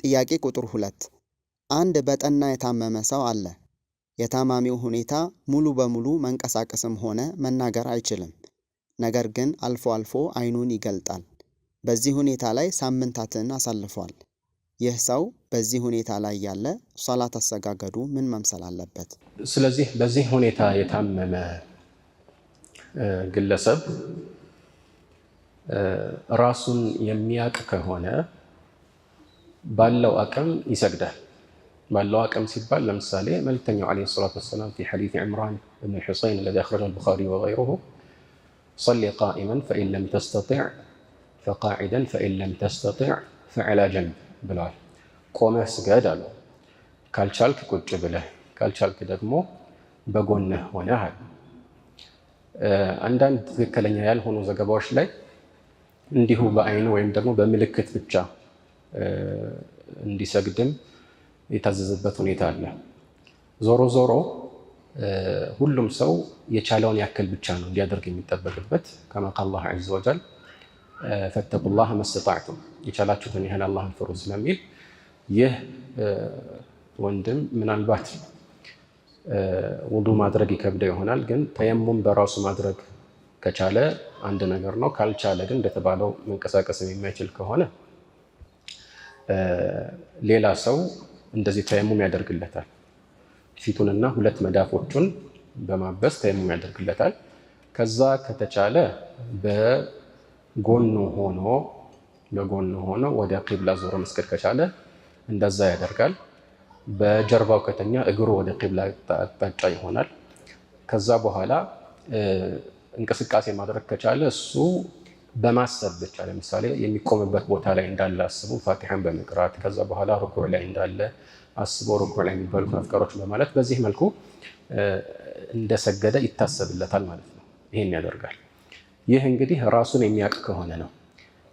ጥያቄ ቁጥር 2 አንድ በጠና የታመመ ሰው አለ። የታማሚው ሁኔታ ሙሉ በሙሉ መንቀሳቀስም ሆነ መናገር አይችልም። ነገር ግን አልፎ አልፎ አይኑን ይገልጣል። በዚህ ሁኔታ ላይ ሳምንታትን አሳልፏል። ይህ ሰው በዚህ ሁኔታ ላይ ያለ ሶላት አሰጋገዱ ምን መምሰል አለበት? ስለዚህ በዚህ ሁኔታ የታመመ ግለሰብ ራሱን የሚያቅ ከሆነ ባለው አቅም ይሰግዳል። ባለው አቅም ሲባል ለምሳሌ መልእክተኛው ዓለይሂ ሰላቱ ወሰላም في حديث عمران بن الحصين الذي أخرجه البخاري وغيره صل قائما فإن لم تستطع فقاعدا فإن لم تستطع فعلى جنب ብለዋል። ቆመህ ስገድ አሉ። ካልቻልክ ቁጭ ብለህ፣ ካልቻልክ ደግሞ በጎንህ ሆነህ አሉ። አንዳንድ ትክክለኛ ያልሆኑ ዘገባዎች ላይ እንዲሁ በአይኑ ወይም ደግሞ በምልክት ብቻ እንዲሰግድም የታዘዘበት ሁኔታ አለ። ዞሮ ዞሮ ሁሉም ሰው የቻለውን ያክል ብቻ ነው እንዲያደርግ የሚጠበቅበት። ከማ ቃለ አላህ ዐዘ ወጀል ፈተቁላህ መስተጣዕቱም፣ የቻላችሁትን ያህል አላህን ፍሩ ስለሚል ይህ ወንድም ምናልባት ውዱ ማድረግ ይከብደው ይሆናል። ግን ተየሙም በራሱ ማድረግ ከቻለ አንድ ነገር ነው። ካልቻለ ግን እንደተባለው መንቀሳቀስ የማይችል ከሆነ ሌላ ሰው እንደዚህ ተየሙም ያደርግለታል። ፊቱንና ሁለት መዳፎቹን በማበስ ተየሙም ያደርግለታል። ከዛ ከተቻለ በጎኑ ሆኖ ወደ ቂብላ ዞሮ መስገድ ከቻለ እንደዛ ያደርጋል። በጀርባው ከተኛ እግሩ ወደ ቂብላ አቅጣጫ ይሆናል። ከዛ በኋላ እንቅስቃሴ ማድረግ ከቻለ እሱ በማሰብ ብቻ ለምሳሌ የሚቆምበት ቦታ ላይ እንዳለ አስቦ ፋቲሐን በመቅራት ከዛ በኋላ ሩኩዕ ላይ እንዳለ አስቦ ሩኩዕ ላይ የሚባሉት አፍቃሮች በማለት በዚህ መልኩ እንደሰገደ ይታሰብለታል ማለት ነው። ይሄን ያደርጋል። ይህ እንግዲህ ራሱን የሚያውቅ ከሆነ ነው።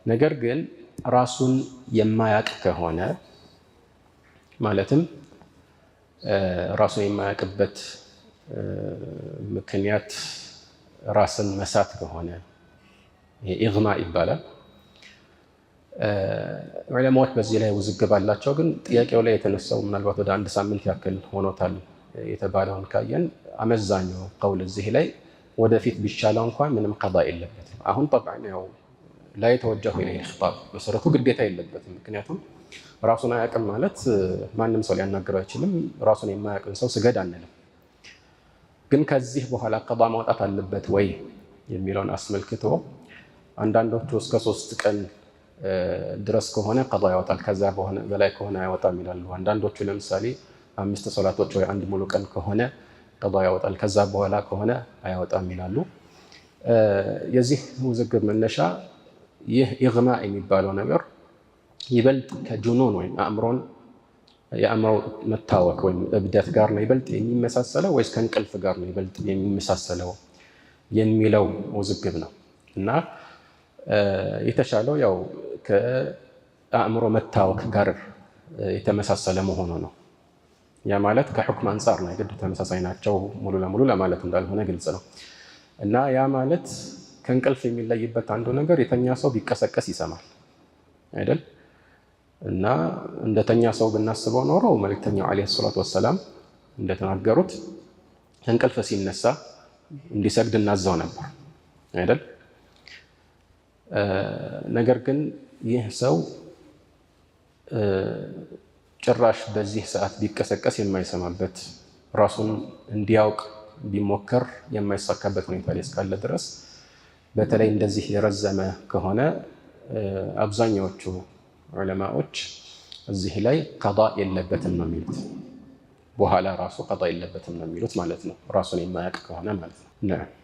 ነገር ግን ራሱን የማያውቅ ከሆነ ማለትም ራሱን የማያውቅበት ምክንያት ራስን መሳት ከሆነ ይሄ ኢግማ ይባላል። ዑለማዎች በዚህ ላይ ውዝግብ አላቸው። ግን ጥያቄው ላይ የተነሳው ምናልባት ወደ 1 ሳምንት ያክል ሆኖታል የተባለውን ካየን አመዛኙ ቀውል እዚህ ላይ ወደፊት ቢሻለው እንኳን ምንም ቀዳ የለበትም። አሁን ጠብዓን ያው ላይ ተወጀሁ ኢለይሂ ኺጣብ መሰረቱ ግዴታ የለበትም። ምክንያቱም ራሱን አያውቅም ማለት ማንም ሰው ሊያናግረው አይችልም። ራሱን የማያውቅን ሰው ስገድ አንልም። ግን ከዚህ በኋላ ቀዳ ማውጣት አለበት ወይ የሚለውን አስመልክቶ አንዳንዶቹ እስከ 3 ቀን ድረስ ከሆነ ቀዳ ያወጣል፣ ከዛ በላይ ከሆነ አይወጣም ይላሉ። አንዳንዶቹ ለምሳሌ 5 ሶላቶች ወይ 1 ሙሉ ቀን ከሆነ ቀዳ ያወጣል፣ ከዛ በኋላ ከሆነ አይወጣም ይላሉ። የዚህ ውዝግብ መነሻ ይህ ኢግማ የሚባለው ነገር ይበልጥ ከጁኑን ወይም የአእምሮ መታወክ ወይም እብደት ጋር ነው ይበልጥ የሚመሳሰለው ወይስ ከእንቅልፍ ጋር ነው ይበልጥ የሚመሳሰለው የሚለው ውዝግብ ነው። እና የተሻለው ያው ከአእምሮ መታወክ ጋር የተመሳሰለ መሆኑ ነው። ያ ማለት ከሁክም አንፃር ነው፣ የግድ ተመሳሳይ ናቸው ሙሉ ለሙሉ ለማለት እንዳልሆነ ግልጽ ነው። እና ያ ማለት ከእንቅልፍ የሚለይበት አንዱ ነገር የተኛ ሰው ቢቀሰቀስ ይሰማል አይደል? እና እንደተኛ ሰው ብናስበው ኖሮ መልእክተኛው ዓለይሂ ሰላቱ ወሰላም እንደተናገሩት እንቅልፍ ሲነሳ እንዲሰግድ እናዘው ነበር አይደል? ነገር ግን ይህ ሰው ጭራሽ በዚህ ሰዓት ቢቀሰቀስ የማይሰማበት ራሱን እንዲያውቅ ቢሞከር የማይሳካበት ሁኔታ ላይ እስካለ ድረስ በተለይ እንደዚህ የረዘመ ከሆነ አብዛኛዎቹ ዑለማዎች እዚህ ላይ ቀዳ የለበትም ነው የሚሉት። በኋላ ራሱ ቀዳ የለበትም ነው የሚሉት ማለት ነው፣ ራሱን የማያውቅ ከሆነ ማለት ነው።